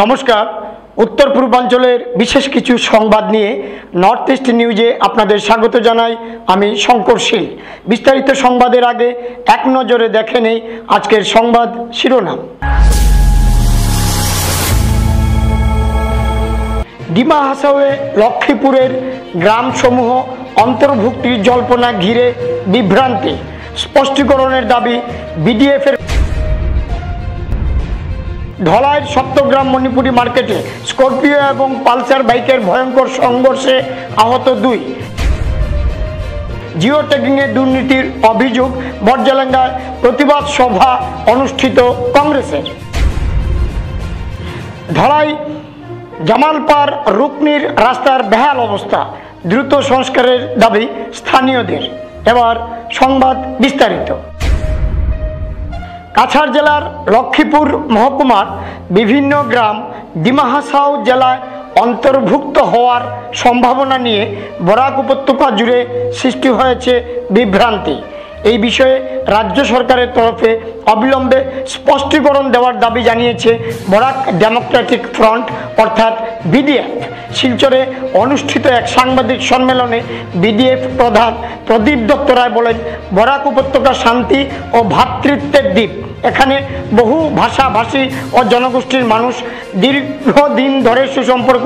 নমস্কার। উত্তর পূর্বাঞ্চলের বিশেষ কিছু সংবাদ নিয়ে নর্থ ইস্ট নিউজে আপনাদের স্বাগত জানাই। আমি শঙ্কর শীল। বিস্তারিত সংবাদের আগে এক নজরে দেখে নেই আজকের সংবাদ শিরোনাম। ডিমা হাসাওয়ে লক্ষ্মীপুরের গ্রামসমূহ অন্তর্ভুক্তির জল্পনা ঘিরে বিভ্রান্তি, স্পষ্টীকরণের দাবি বিডিএফের। ধলাইয়ের সপ্তগ্রাম মণিপুরি মার্কেটে স্করপিও এবং পালসার বাইকের ভয়ঙ্কর সংঘর্ষে আহত 2। জিও ট্যাগিংয়ে দুর্নীতির অভিযোগ, বটজালাঙ্গায় প্রতিবাদ সভা অনুষ্ঠিত কংগ্রেসের। ধলাই জামালপার রুকনির রাস্তার বেহাল অবস্থা, দ্রুত সংস্কারের দাবি স্থানীয়দের। এবার সংবাদ বিস্তারিত। কাছাড় জেলার লক্ষ্মীপুর মহকুমার বিভিন্ন গ্রাম ডিমা হাসাও জেলায় অন্তর্ভুক্ত হওয়ার সম্ভাবনা নিয়ে বরাক উপত্যকা জুড়ে সৃষ্টি হয়েছে বিভ্রান্তি। এই বিষয়ে রাজ্য সরকারের তরফে অবিলম্বে স্পষ্টীকরণ দেওয়ার দাবি জানিয়েছে বরাক ডেমোক্রেটিক ফ্রন্ট অর্থাৎ বিডিএফ। শিলচরে অনুষ্ঠিত এক সাংবাদিক সম্মেলনে বিডিএফ প্রধান প্রদীপ দত্ত রায় বলেন, বরাক উপত্যকা শান্তি ও ভ্রাতৃত্বের দ্বীপ। এখানে বহু ভাষাভাষী ও জনগোষ্ঠীর মানুষ দীর্ঘদিন ধরে সুসম্পর্ক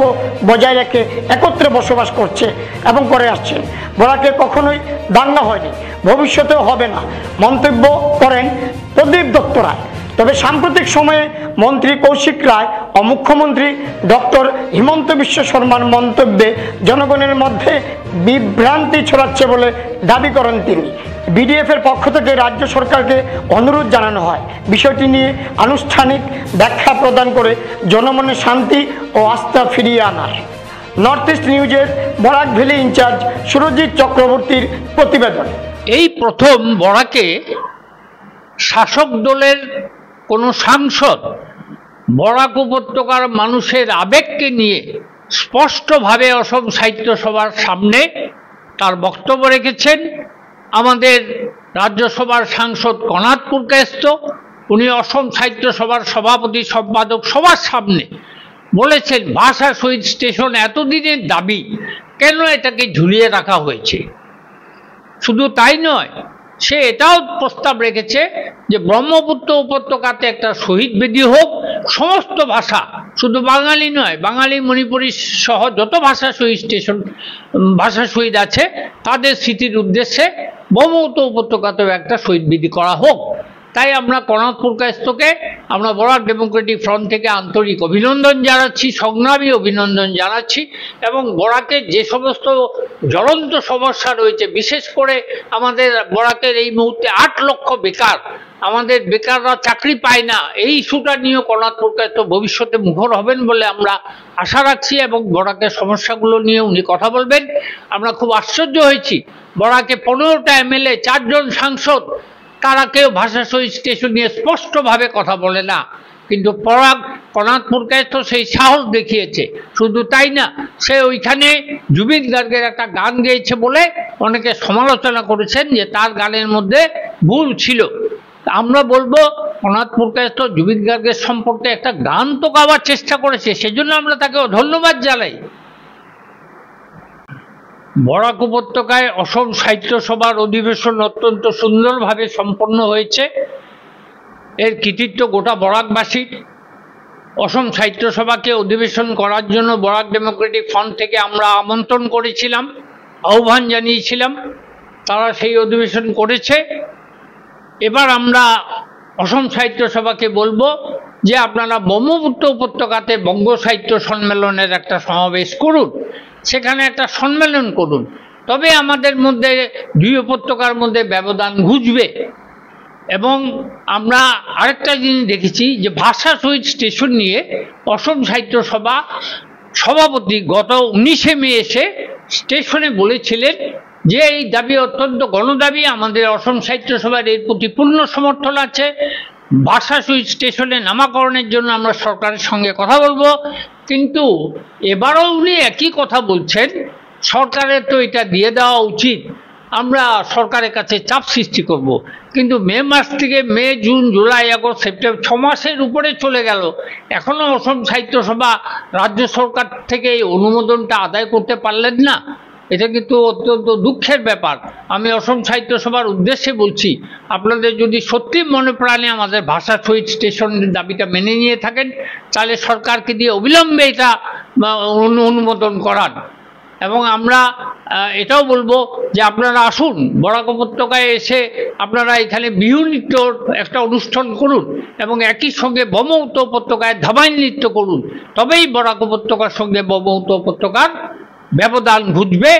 বজায় রেখে একত্রে বসবাস করছে এবং করে আসছে। বরাকে কখনোই দাঙ্গা হয়নি, ভবিষ্যতেও হবে না মন্তব্য করেন প্রদীপ দত্ত রায়। তবে সাম্প্রতিক সময়ে মন্ত্রী কৌশিক রায় ও মুখ্যমন্ত্রী ডক্টর হিমন্ত বিশ্ব শর্মার মন্তব্যে জনগণের মধ্যে বিভ্রান্তি ছড়াচ্ছে বলে দাবি করেন তিনি। বিডিএফের পক্ষ থেকে রাজ্য সরকারকে অনুরোধ জানানো হয় বিষয়টি নিয়ে আনুষ্ঠানিক ব্যাখ্যা প্রদান করে জনমনে শান্তি ও আস্থা ফিরিয়ে আনার। নর্থ ইস্ট নিউজের বরাক ভ্যালি ইনচার্জ সুরজিৎ চক্রবর্তীর প্রতিবেদন। এই প্রথম বরাকে শাসক দলের কোনো সাংসদ বরাক উপত্যকার মানুষের আবেগকে নিয়ে স্পষ্টভাবে অসম সাহিত্য সভার সামনে তার বক্তব্য রেখেছেন। আমাদের রাজ্যসভার সাংসদ কনাদ পুরকায়স্থ, উনি অসম সাহিত্য সভার সভাপতি সম্পাদক সবার সামনে বলেছেন, ভাষা শহীদ স্টেশন এতদিনের দাবি, কেন এটাকে ঝুলিয়ে রাখা হয়েছে। শুধু তাই নয়, সে এটাও প্রস্তাব রেখেছে যে ব্রহ্মপুত্র উপত্যকাতে একটা শহীদ বেদি হোক। সমস্ত ভাষা, শুধু বাঙালি নয়, বাঙালি মণিপুরী সহ যত ভাষা শহীদ স্টেশন ভাষা শহীদ আছে তাদের স্মৃতির উদ্দেশ্যে ব্রহ্মপুত্র উপত্যকাতেও একটা শহীদ বেদি করা হোক। তাই আমরা কনাদ পুরকায়স্থকে আমরা বরাক ডেমোক্রেটিক ফ্রন্ট থেকে আন্তরিক অভিনন্দন জানাচ্ছি, সংগ্রামী অভিনন্দন জানাচ্ছি। এবং বরাকের যে সমস্ত জ্বলন্ত সমস্যা রয়েছে, বিশেষ করে আমাদের বরাকের এই মুহূর্তে 8 লক্ষ বেকার, আমাদের বেকাররা চাকরি পায় না, এই ইস্যুটা নিয়েও কনাদ পুরকায়স্থ ভবিষ্যতে মুখর হবেন বলে আমরা আশা রাখছি এবং বরাকের সমস্যাগুলো নিয়ে উনি কথা বলবেন। আমরা খুব আশ্চর্য হয়েছি, বরাকে 15টা এমএলএ, 4 জন সাংসদ, তারা কেউ ভাষা শহীদ স্টেশন নিয়ে স্পষ্টভাবে কথা বলে না। কিন্তু কনাদ পুরকায়স্থ সেই সাহস দেখিয়েছে। শুধু তাই না, সে ওইখানে জুবিন গার্গের একটা গান গেয়েছে বলে অনেকে সমালোচনা করেছেন যে তার গানের মধ্যে ভুল ছিল। আমরা বলবো, কনাদ পুরকায়স্থ জুবিন গার্গের সম্পর্কে একটা গান তো গাওয়ার চেষ্টা করেছে, সেজন্য আমরা তাকে ধন্যবাদ জানাই। বরাক উপত্যকায় অসম সাহিত্য সভার অধিবেশন অত্যন্ত সুন্দরভাবে সম্পন্ন হয়েছে। এর কৃতিত্ব গোটা বরাকবাসীর। অসম সাহিত্য সভাকে অধিবেশন করার জন্য বরাক ডেমোক্রেটিক ফ্রন্ট থেকে আমরা আমন্ত্রণ করেছিলাম, আহ্বান জানিয়েছিলাম, তারা সেই অধিবেশন করেছে। এবার আমরা অসম সাহিত্য সভাকে বলবো যে আপনারা ব্রহ্মপুত্র উপত্যকাতে বঙ্গ সাহিত্য সম্মেলনের একটা সমাবেশ করুন, সেখানে একটা সম্মেলন করুন, তবে আমাদের মধ্যে দুই উপত্যকার মধ্যে ব্যবধান ঘুচবে। এবং আমরা আরেকটা জিনিস দেখেছি যে ভাষা শহীদ স্টেশন নিয়ে অসম সাহিত্য সভা সভাপতি গত 19শে মে এসে স্টেশনে বলেছিলেন যে এই দাবি অত্যন্ত গণদাবি, আমাদের অসম সাহিত্য সভার এর প্রতি পূর্ণ সমর্থন আছে। ভাষা শহীদ স্টেশনে নামাকরণের জন্য আমরা সরকারের সঙ্গে কথা বলবো। কিন্তু এবারও উনি একই কথা বলছেন, সরকারের তো এটা দিয়ে দেওয়া উচিত আমরা সরকারের কাছে চাপ সৃষ্টি করব। কিন্তু মে মাস থেকে মে, জুন, জুলাই, আগস্ট, সেপ্টেম্বর 6 মাসের উপরে চলে গেল, এখনও অসম সাহিত্য সভা রাজ্য সরকার থেকে এই অনুমোদনটা আদায় করতে পারলেন না। এটা কিন্তু অত্যন্ত দুঃখের ব্যাপার। আমি অসম সাহিত্য সভার উদ্দেশ্যে বলছি, আপনাদের যদি সত্যি মনে প্রাণে আমাদের ভাষা শহীদ স্টেশনের দাবিটা মেনে নিয়ে থাকেন, তাহলে সরকারকে দিয়ে অবিলম্বে এটা অনুমোদন করান। এবং আমরা এটাও বলবো যে আপনারা আসুন, বরাক উপত্যকায় এসে আপনারা এখানে বিহু নৃত্যর একটা অনুষ্ঠান করুন এবং একই সঙ্গে ব্রহ্মপুত্র উপত্যকায় ধামাইল নৃত্য করুন। তবেই বরাক উপত্যকার সঙ্গে ব্রহ্মপুত্র উপত্যকার ব্যবধান ঘুচবে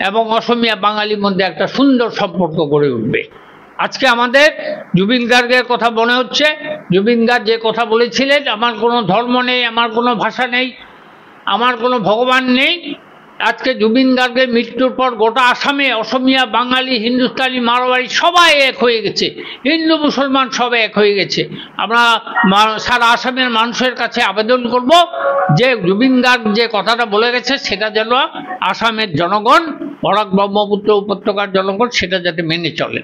এবং অসমিয়া বাঙালির মধ্যে একটা সুন্দর সম্পর্ক গড়ে উঠবে। আজকে আমাদের জুবিন গার্গের কথা মনে হচ্ছে। জুবিন গার্গ যে কথা বলেছিলেন, আমার কোনো ধর্ম নেই, আমার কোনো ভাষা নেই, আমার কোনো ভগবান নেই। আজকে জুবিন গার্গের মৃত্যুর পর গোটা আসামে অসমিয়া, বাঙালি, হিন্দুস্তানি, মারোয়ারি সবাই এক হয়ে গেছে, হিন্দু মুসলমান সব এক হয়ে গেছে। আমরা সারা আসামের মানুষের কাছে আবেদন করব যে জুবিন গার্গ যে কথাটা বলে গেছে সেটা যেন আসামের জনগণ, বরাক ব্রহ্মপুত্র উপত্যকার জনগণ সেটা যাতে মেনে চলে।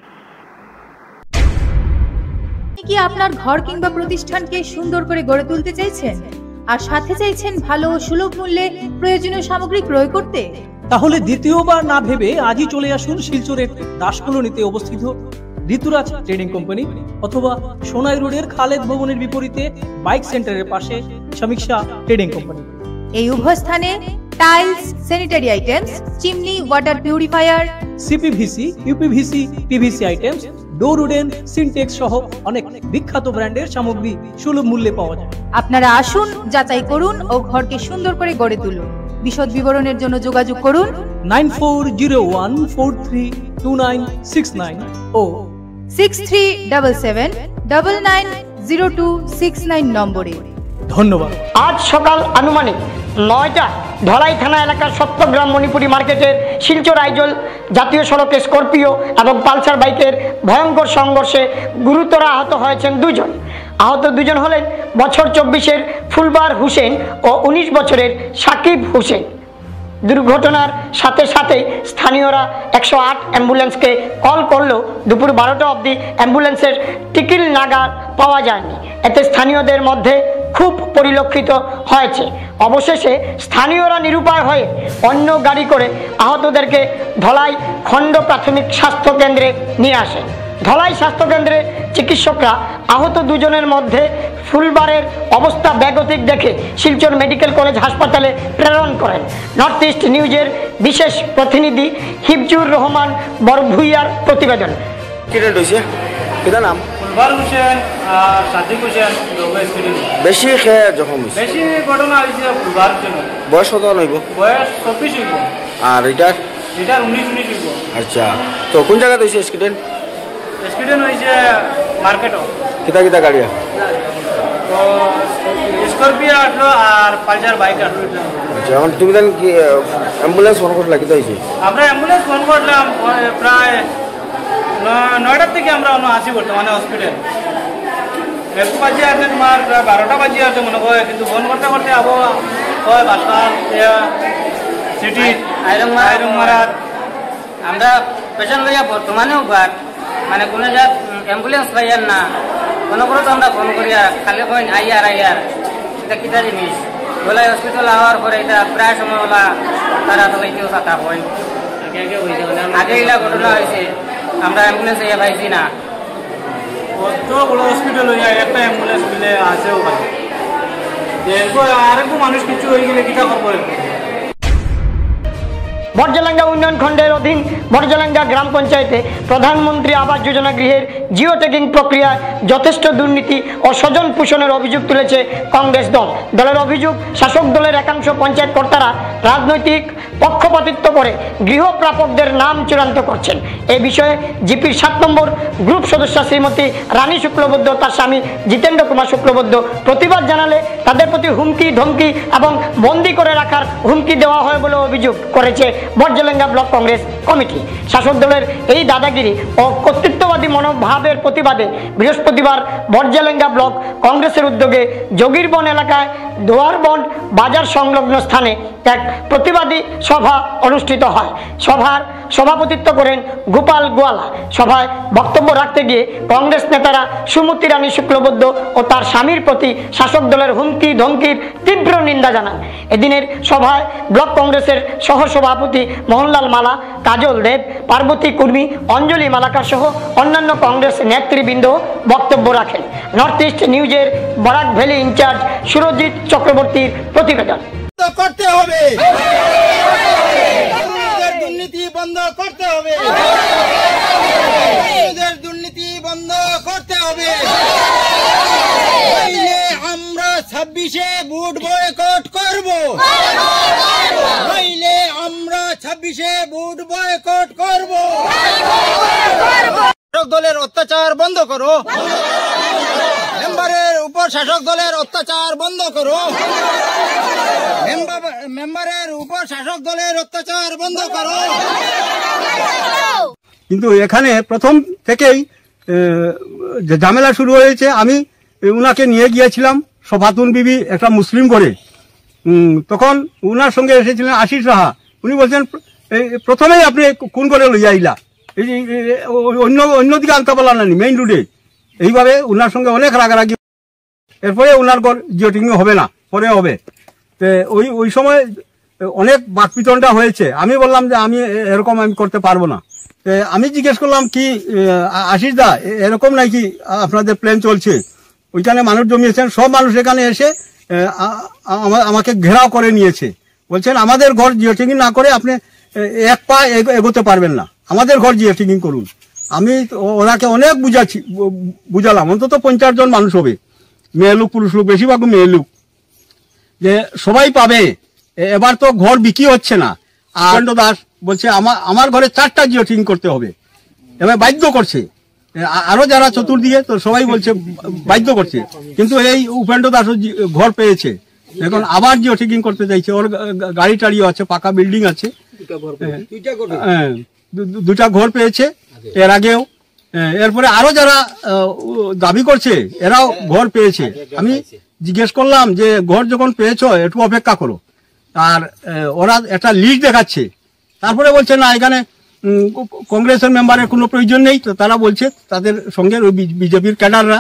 কি আপনার ঘর কিংবা প্রতিষ্ঠানকে সুন্দর করে গড়ে তুলতে চাইছেন আর সাথে চাইছেন ভালো ও সুলভ মূল্যে প্রয়োজনীয় সামগ্রী ক্রয় করতে? তাহলে দ্বিতীয়বার না ভেবে আজই চলে আসুন শিলচরের দাস কলোনিতে অবস্থিত ঋতুরাজ ট্রেডিং কোম্পানি অথবা সোনাই রোডের খালেদ ভবনের বিপরীতে বাইক সেন্টারের পাশে সমীক্ষা ট্রেডিং কোম্পানি। এই উভয় স্থানে tiles, sanitary items, chimney, water purifier, CPVC, uPVC, PVC items, ডোর উডেন, সিনটেক্স সহ অনেক বিখ্যাত ব্র্যান্ডের সামগ্রী সুলভ মূল্যে পাওয়া যায়। আপনারা আসুন, যাচাই করুন ও ঘরকে সুন্দর করে গড়ে তুলুন। বিশদ বিবরণের জন্য যোগাযোগ করুন 9401432969 ও 6377990269 নম্বরে। ধন্যবাদ। আজ সকাল আনুমানিক 9টা ধলাই থানা এলাকার সত্যগ্রাম মণিপুরি মার্কেটের শিলচর আইজল জাতীয় সড়কে স্করপিও এবং পালসার বাইকের ভয়ঙ্কর সংঘর্ষে গুরুতর আহত হয়েছেন দুজন। আহত দুজন হলেন বছর 24-এর ফুলবার হোসেন ও 19 বছরের সাকিব হোসেন। দুর্ঘটনার সাথে সাথে স্থানীয়রা 108 অ্যাম্বুলেন্সকে কল করলেও দুপুর 12টা অবধি অ্যাম্বুলেন্সের টিকিল নাগাদ পাওয়া যায়নি। এতে স্থানীয়দের মধ্যে খুব পরিলক্ষিত হয়েছে। অবশেষে স্থানীয়রা নিরুপায় হয়ে অন্য গাড়ি করে আহতদেরকে ধলাই খণ্ড প্রাথমিক স্বাস্থ্য কেন্দ্রে নিয়ে আসে। ধলাই স্বাস্থ্যকেন্দ্রে চিকিৎসকরা আহত দুজনের মধ্যে ফুলবারের অবস্থা বেগতিক দেখে শিলচর মেডিকেল কলেজ হাসপাতালে প্রেরণ করেন। নর্থ ইস্ট নিউজের বিশেষ প্রতিনিধি হিফজুর রহমান বরভুইয়ার প্রতিবেদন। নাম ফুলবার হোসেন আর সাদিক হোসেন বেশি খেয়ে জখম হয়েছে। বেশি ঘটনা হয়েছে ফুলবার হোসেন। বয়স কত হইব? বয়স 24 হইব। আর এটার 19 হইব। আচ্ছা, তো কোন জায়গাতে হয়েছে অ্যাক্সিডেন্ট? অ্যাক্সিডেন্ট হয়েছে মার্কেটও। কিতা কিতা গাড়ি? তো স্করপিও আসলো আর পালসার বাইক আসলো। আচ্ছা, এখন তুমি জানি কি অ্যাম্বুলেন্স ফোন করলে কিতা হয়েছে? আমরা অ্যাম্বুলেন্স ফোন করলাম প্রায় 9টার থেকে আমরা আসি বর্তমানে হসপিটাল। একটু বাজে আছে তোমার প্রায় 12টা বাজে আছে মনে হয়, কিন্তু ফোন করতে করতে আবো হয় বাসার সিটি আইরংমারার আমরা পেশেন্ট লইয়া বর্তমানেও বার মানে কোনো জাত অ্যাম্বুলেন্স পাইয়ার না, কোনো করে তো আমরা ফোন করিয়া খালি কইন আইয়ার এটা কিতা জিনিস বলাই হসপিটাল আওয়ার পরে এটা প্রায় সময় ওলা তারা তো কেউ কথা হয় আগে এগুলা ঘটনা হয়েছে, আমরা অ্যাম্বুলেন্স ইয়ে পাইছি না। কত বড় হসপিটাল হইয়া একটা অ্যাম্বুলেন্স মিলে আসেও পারে, আরেকটু মানুষ কিছু হয়ে গেলে কিতা করবো। বড়জালাঙ্গা উন্নয়ন খণ্ডের অধীন বড়জালাঙ্গা গ্রাম পঞ্চায়েতে প্রধানমন্ত্রী আবাস যোজনা গৃহের জিও ট্যাগিং প্রক্রিয়ায় যথেষ্ট দুর্নীতি ও স্বজন পোষণের অভিযোগ তুলেছে কংগ্রেস দল। দলের অভিযোগ, শাসক দলের একাংশ পঞ্চায়েত কর্তারা রাজনৈতিক পক্ষপাতিত্ব করে গৃহপ্রাপকদের নাম চূড়ান্ত করছেন। এ বিষয়ে জিপির 7 নম্বর গ্রুপ সদস্য শ্রীমতী রানী শুক্লবৈদ্য ও তার স্বামী জিতেন্দ্র কুমার শুক্লবৈদ্য প্রতিবাদ জানালে তাদের প্রতি হুমকি ধমকি এবং বন্দী করে রাখার হুমকি দেওয়া হয় বলে অভিযোগ করেছে বড়জালাঙ্গা ব্লক কংগ্রেস কমিটি। শাসক দলের এই দাদাগিরি ও কর্তৃত্ববাদী মনোভাবের প্রতিবাদে বৃহস্পতিবার বড়জালাঙ্গা ব্লক কংগ্রেসের উদ্যোগে যোগীরবন এলাকায় দোয়ারবন বাজার সংলগ্ন স্থানে এক প্রতিবাদী সভা অনুষ্ঠিত হয়। সভার সভাপতিত্ব করেন গোপাল গোয়ালা। সভায় বক্তব্য রাখতে গিয়ে কংগ্রেস নেতারা সুমতি রানী শুক্লবৈদ্য ও তার স্বামীর প্রতি শাসক দলের হুমকি ধমকির তীব্র নিন্দা জানান। এদিনের সভায় ব্লক কংগ্রেসের সহসভাপতি মোহনলাল মালা, কাজল দেব, পার্বতী কুর্মী, অঞ্জলি মালাকার সহ অন্যান্য কংগ্রেস নেতৃবৃন্দ বক্তব্য রাখেন। নর্থ ইস্ট নিউজের বরাক ভ্যালি ইনচার্জ সুরজিৎ চক্রবর্তীর প্রতিবেদন। করতে হবে, দুর্নীতি বন্ধ করতে হবে, দুর্নীতি বন্ধ করতে হবে। আমরা 26-এ ভোট বয়কট করব, নইলে আমরা 26-এ ভোট বয়কট করব। শাসক দলের অত্যাচার বন্ধ করো, মেম্বারের উপর শাসক দলের অত্যাচার বন্ধ করো, মেম্বারের উপর শাসক দলের অত্যাচার বন্ধ করো। কিন্তু এখানে প্রথম থেকেই ঝামেলা শুরু হয়েছে। আমি উনাকে নিয়ে গিয়েছিলাম সফাতুন বিবি একটা মুসলিম করে, তখন উনার সঙ্গে এসেছিলেন আশিস রাহা। উনি বলছেন প্রথমেই আপনি কোন করে লইয়া আইলা, এই অন্যদিকে আনতে পারলাম না মেইন রোডে। এইভাবে উনার সঙ্গে অনেক রাগারাগি, এরপরে উনার ঘর জিওটিং হবে না, পরে হবে। ওই সময় অনেক বাকপিতনটা হয়েছে। আমি বললাম যে আমি এরকম আমি করতে পারবো না। আমি জিজ্ঞেস করলাম কি আশিস দা এরকম নাকি আপনাদের প্ল্যান চলছে? ওইখানে মানুষ জমিয়েছেন, সব মানুষ এখানে এসে আমাকে ঘেরাও করে নিয়েছে। বলছেন আমাদের ঘর জিওটিং না করে আপনি এক পা এগোতে পারবেন না, আমাদের ঘর জিওটিং করুন। আমি ওনাকে অনেক বুঝালাম, অন্তত 50 জন মানুষ হবে, মেয়ে লোক পুরুষ লোক, বেশিরভাগ মেয়ে লোক, যে সবাই পাবে। এবার তো ঘর বিক্রি হচ্ছে না। আর দাস বলছে আমার ঘরে 4টা জিওটিং করতে হবে, এবার বাধ্য করছে। আরো যারা চতুর্দিকে তো সবাই বলছে বাধ্য করছে, কিন্তু এই উপেন্দ্র দাস ঘর পেয়েছে, এখন আবার জিওটিং করতে চাইছে। ওর গাড়ি টাড়িও আছে, পাকা বিল্ডিং আছে, 2টা ঘর পেয়েছে এর আগেও। এরপরে আরো যারা দাবি করছে এরাও ঘর পেয়েছে। আমি জিজ্ঞেস করলাম যে ঘর যখন পেয়েছো একটু অপেক্ষা করো, আর ওরা একটা লিস্ট দেখাচ্ছে। তারপরে বলছে না এখানে কংগ্রেসের মেম্বারের কোনো প্রয়োজন নেই। তো তারা বলছে তাদের সঙ্গে ওই বিজেপির ক্যাডাররা,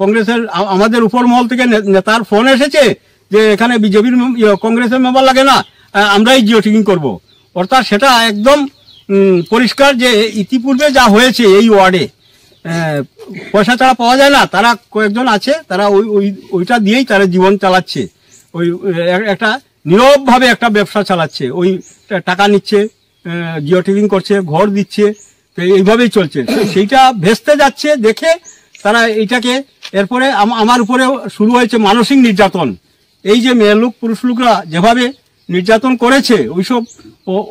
কংগ্রেসের আমাদের উপর মহল থেকে নেতার ফোন এসেছে যে এখানে বিজেপির কংগ্রেসের মেম্বার লাগে না, আমরাই জিওটিং করবো। অর্থাৎ সেটা একদম পরিষ্কার যে ইতিপূর্বে যা হয়েছে এই ওয়ার্ডে পয়সা ছাড়া পাওয়া যায় না। তারা কয়েকজন আছে, তারা ওইটা দিয়েই তারা জীবন চালাচ্ছে। ওই একটা নীরবভাবে একটা ব্যবসা চালাচ্ছে, ওই টাকা নিচ্ছে, জিওটিং করছে, ঘর দিচ্ছে, তো এইভাবেই চলছে। সেইটা ভেস্তে যাচ্ছে দেখে তারা এইটাকে, এরপরে আমার উপরে শুরু হয়েছে মানসিক নির্যাতন। এই যে মেয়ে লোক পুরুষ লোকরা যেভাবে নির্যাতন করেছে, ওইসব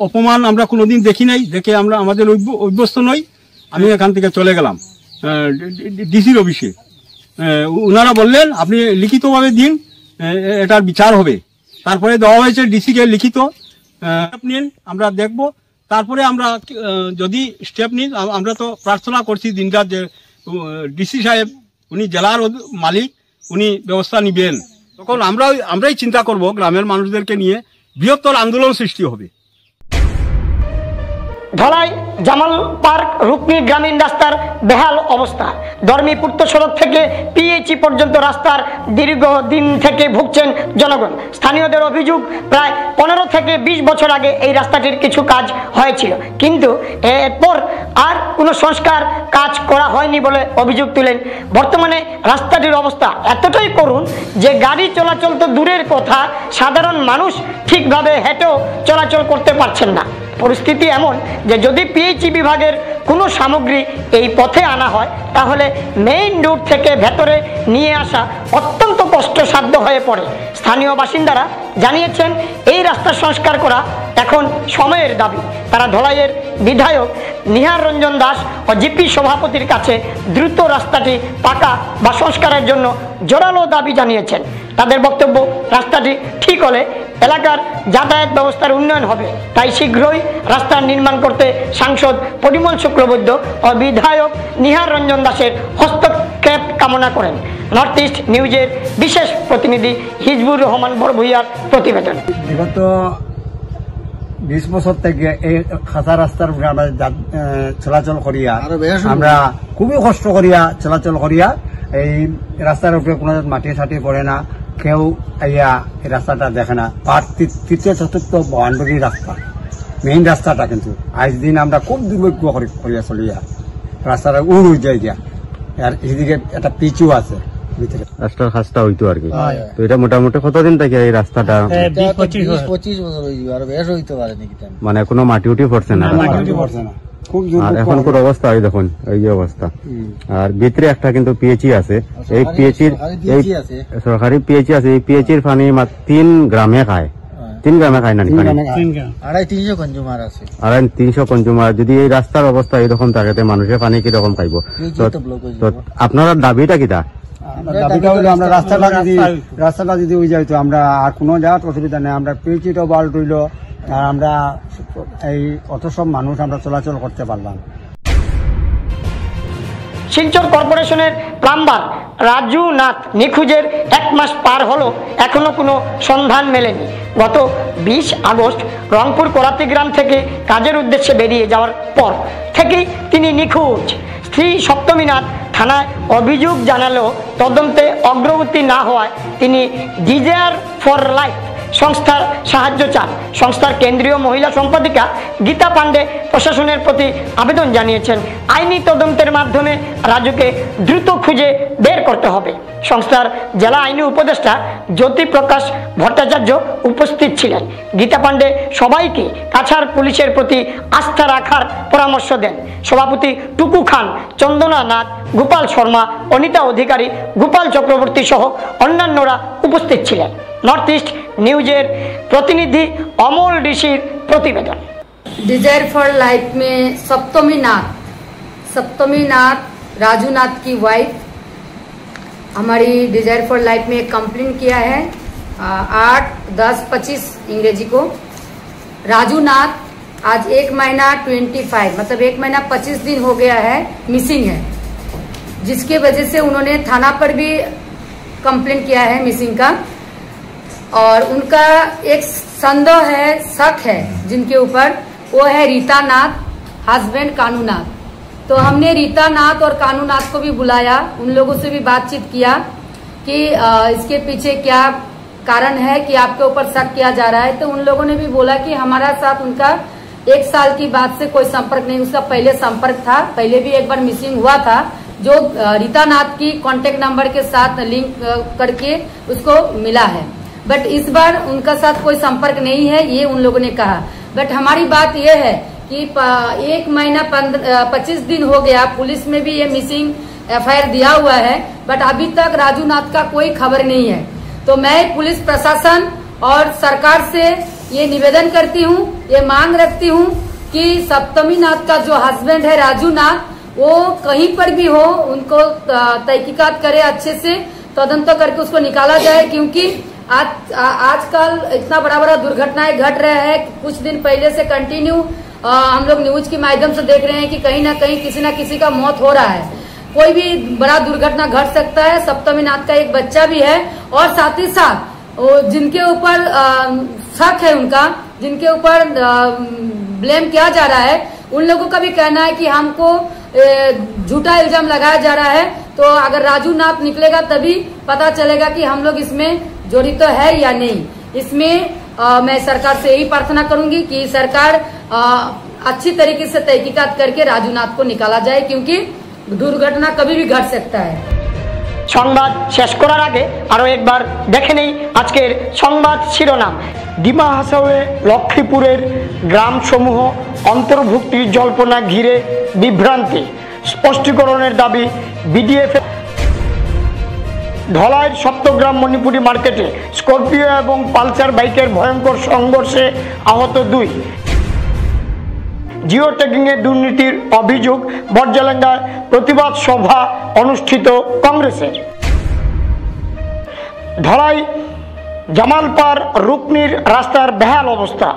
অপমান আমরা কোনোদিন দেখি নাই, দেখে আমরা আমাদের অভ্যস্ত নই। আমি এখান থেকে চলে গেলাম ডিসির অফিসে। ওনারা বললেন আপনি লিখিতভাবে দিন, এটার বিচার হবে। তারপরে দেওয়া হয়েছে ডিসিকে লিখিত, নিন আমরা দেখব, তারপরে আমরা যদি স্টেপ নিন। আমরা তো প্রার্থনা করছি দিনরাত যে ডিসি সাহেব উনি জেলার মালিক, উনি ব্যবস্থা নিবেন। তখন আমরাই চিন্তা করব, গ্রামের মানুষদেরকে নিয়ে বৃহত্তর আন্দোলন সৃষ্টি হবে। ধলাই জামাল পার্ক রুকনি গ্রামীণ রাস্তার বেহাল অবস্থা। ধর্মী পূর্ত সড়ক থেকে পিএইচি পর্যন্ত রাস্তার দীর্ঘদিন থেকে ভুগছেন জনগণ। স্থানীয়দের অভিযোগ প্রায় 15 থেকে 20 বছর আগে এই রাস্তাটির কিছু কাজ হয়েছিল, কিন্তু এরপর আর কোনো সংস্কার কাজ করা হয়নি বলে অভিযোগ তুলেন। বর্তমানে রাস্তাটির অবস্থা এতটাই করুণ যে গাড়ি চলাচল তো দূরের কথা, সাধারণ মানুষ ঠিকভাবে হেঁটেও চলাচল করতে পারছেন না। পরিস্থিতি এমন যে যদি পিএইচি বিভাগের কোনো সামগ্রী এই পথে আনা হয় তাহলে মেইন রোড থেকে ভেতরে নিয়ে আসা অত্যন্ত কষ্টসাধ্য হয়ে পড়ে। স্থানীয় বাসিন্দারা জানিয়েছেন এই রাস্তা সংস্কার করা এখন সময়ের দাবি। তারা ধলাইয়ের বিধায়ক নিহার রঞ্জন দাস ও জিপি সভাপতির কাছে দ্রুত রাস্তাটি পাকা বা সংস্কারের জন্য জোরালো দাবি জানিয়েছেন। তাদের বক্তব্য, রাস্তাটি ঠিক হলে এলাকার যাতায়াত ব্যবস্থার উন্নয়ন হবে, তাই শীঘ্রই রাস্তা নির্মাণ করতে সাংসদ পরিমল শুক্লবৈদ্য ও বিধায়ক নিহার রঞ্জন দাসের হস্তক্ষেপ কামনা করেন। নর্থ ইস্ট নিউজের বিশেষ প্রতিনিধি হিজবুর রহমান বড়ভূঁইয়ার প্রতিবেদন। বিগত 20 বছর থেকে এই খাঁচা রাস্তার উপরে আমরা চলাচল করিয়া আমরা খুবই কষ্ট করিয়া চলাচল করিয়া এই রাস্তার উপরে কোনো মাটি সাটি পড়ে না, কেউ আইয়া এই রাস্তাটা দেখে না। আর তৃতীয় চতুর্থ বাউন্ডারি রাস্তা, মেইন রাস্তাটা কিন্তু আজ দিন আমরা খুব দুর্ভাগ্য করিয়া চলিয়া রাস্তাটা উড় যায় গিয়া। আর এদিকে একটা পিচু আছে ভিতরে, রাস্তার খাস্তা হইতো আর কি। তো এটা মোটামুটি কতদিন থেকে এই রাস্তাটা? 20-25 বছর হইবে, আর বেশ হইতে পারে নাকি? মানে কোনো মাটি উঠি পড়ছে না? আর এখনকার অবস্থা এই দেখুন, এই যে অবস্থা। আর ভিতরে একটা কিন্তু পিএইচই আছে, এই পিএইচির সরকারি পিএইচি আছে, এই পিএইচির পানি 3 গ্রামে খায়। 3 গ্রামে খায় না, 250-300 কনজিউমার আছে। 250 কনজিউমার। যদি এই রাস্তার অবস্থা এরকম থাকে মানুষের পানি কিরকম খাইব? তো আপনার দাবিটা কিটা? দাবিটা হলো আমরা রাস্তাটা যদি হয়ে যায় তো আমরা আর কোনো জায়গায় অসুবিধা নেই, আমরা পিএইচিটাও বাল্ট হইল, আর আমরা এই অত সব মানুষ আমরা চলাচল করতে পারলাম। শিলচর কর্পোরেশনের প্লাম্বার রাজু নাথ নিখোঁজের 1 মাস পার হলো, এখনো কোনো সন্ধান মেলেনি। গত 20 আগস্ট রংপুর করাতি গ্রাম থেকে কাজের উদ্দেশ্যে বেরিয়ে যাওয়ার পর থেকেই তিনি নিখোঁজ। স্ত্রী সপ্তমী নাথ থানায় অভিযোগ জানালেও তদন্তে অগ্রগতি না হওয়ায় তিনি ডিজায়ার ফর লাইফ সংস্থার সাহায্য চান। সংস্থার কেন্দ্রীয় মহিলা সম্পাদিকা গীতা পান্ডে প্রশাসনের প্রতি আবেদন জানিয়েছেন, আইনি তদন্তের মাধ্যমে রাজুকে দ্রুত খুঁজে বের করতে হবে। সংস্থার জেলা আইনি উপদেষ্টা জ্যোতিপ্রকাশ ভট্টাচার্য উপস্থিত ছিলেন। গীতা পান্ডে সবাইকে কাছাড় পুলিশের প্রতি আস্থা রাখার পরামর্শ দেন। সভাপতি টুকু খান, চন্দনা নাথ, গোপাল শর্মা, অনিতা অধিকারী, গোপাল চক্রবর্তী সহ অন্যান্যরা উপস্থিত ছিলেন। নর্থ ইস্ট নিউজের প্রতিনিধি অমল ঋষির प्रतिवेदन। डिजायर फॉर लाइफ में सप्तमी नाथ राजू नाथ की वाइफ हमारी डिजायर फॉर लाइफ में एक कंप्लेन किया है 8-10-25 इंग्रेजी को। राजू नाथ आज 1 महीना 25 मतलब 1 महीना 25 दिन हो गया है मिसिंग है, जिसके वजह से उन्होंने थाना पर भी कंप्लेन किया है मिसिंग का। और उनका एक संदेह है, शक है जिनके ऊपर, वो है रीता नाथ, हस्बैंड कानू नाथ। तो हमने रीता नाथ और कानू नाथ को भी बुलाया, उन लोगों से भी बातचीत किया कि इसके पीछे क्या कारण है कि आपके ऊपर शक किया जा रहा है। तो उन लोगों ने भी बोला कि हमारा साथ उनका 1 साल की बात से कोई संपर्क नहीं, उसका पहले संपर्क था, पहले भी एक बार मिसिंग हुआ था, जो रीता नाथ की कॉन्टेक्ट नंबर के साथ लिंक करके उसको मिला है। बट इस बार उनका साथ कोई संपर्क नहीं है, ये उन लोगों ने कहा। बट हमारी बात ये है कि 1 महीना 25 दिन हो गया, पुलिस में भी ये मिसिंग FIR दिया हुआ है, बट अभी तक राजू नाथ का कोई खबर नहीं है। तो मैं पुलिस प्रशासन और सरकार से ये निवेदन करती हूँ, ये मांग रखती हूँ कि सप्तमी नाथ का जो हस्बैंड है राजू नाथ, वो कहीं पर भी हो, उनको तहकीकात करे, अच्छे से तदंत करके उसको निकाला जाए। क्योंकि आजकल इतना बड़ा दुर्घटनाएं घट रहे हैं। कुछ दिन पहले से कंटिन्यू हम लोग न्यूज के माध्यम से देख रहे हैं कि कहीं ना कहीं किसी ना किसी का मौत हो रहा है, कोई भी बड़ा दुर्घटना घट सकता है। सप्तमी नाथ का एक बच्चा भी है, और साथ ही साथ जिनके ऊपर शक है, उनका जिनके ऊपर ब्लेम किया जा रहा है, उन लोगों का भी कहना है कि हमको झूठा इल्जाम लगाया जा रहा है। तो अगर राजू नाथ निकलेगा तभी पता चलेगा कि हम लोग इसमें जड़ित तो है या नहीं। इसमें मैं सरकार से यही प्रार्थना करूंगी कि सरकार अच्छी तरीके से तहकीकात करके राजू नाथ को निकाला जाए, क्योंकि दुर्घटना कभी भी घट सकता है। সংবাদ শেষ করার আগে আরো একবার দেখে নেই আজকের সংবাদ শিরোনাম। ডিমা হাসাওয়ে লক্ষ্মীপুরের গ্রামসমূহ অন্তর্ভুক্তির জল্পনা ঘিরে বিভ্রান্তি, স্পষ্টীকরণের দাবি বিডিএফ। ধলাইয়ের সপ্তগ্রাম মণিপুরি মার্কেটে স্করপিও এবং পালসার বাইকের ভয়ঙ্কর সংঘর্ষে আহত 2। জিও ট্যাগিংয়ে দুর্নীতির অভিযোগ, বর্জালেঙ্গায় প্রতিবাদ সভা অনুষ্ঠিত কংগ্রেসের। ধলাই জামালপাড় রুকনির রাস্তার বেহাল অবস্থা,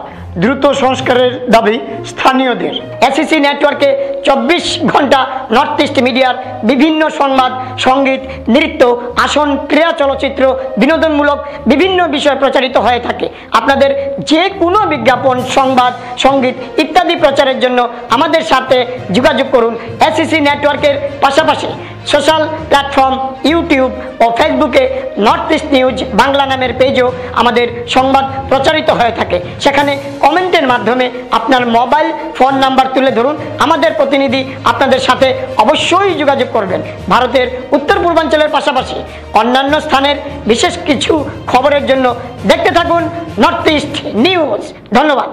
দ্রুত সংস্কারের দাবি স্থানীয়দের। এসিসি নেটওয়ার্কে 24 ঘন্টা নর্থ ইস্ট মিডিয়ার বিভিন্ন সংবাদ, সঙ্গীত, নৃত্য, আসন, ক্রীড়া, চলচ্চিত্র, বিনোদনমূলক বিভিন্ন বিষয় প্রচারিত হয়ে থাকে। আপনাদের যে কোনো বিজ্ঞাপন, সংবাদ, সঙ্গীত ইত্যাদি প্রচারের জন্য আমাদের সাথে যোগাযোগ করুন। এসিসি নেটওয়ার্কের পাশাপাশি সোশ্যাল প্ল্যাটফর্ম ইউটিউব ও ফেসবুকে নর্থ ইস্ট নিউজ বাংলা নামের পেজও আমাদের সংবাদ প্রচারিত হয়ে থাকে। সেখানে কমেন্টের মাধ্যমে আপনার মোবাইল ফোন নাম্বার তুলে ধরুন, আমাদের প্রতিনিধি আপনাদের সাথে অবশ্যই যোগাযোগ করবেন। ভারতের উত্তর পূর্বাঞ্চলের পাশাপাশি অন্যান্য স্থানের বিশেষ কিছু খবরের জন্য দেখতে থাকুন নর্থ ইস্ট নিউজ। ধন্যবাদ।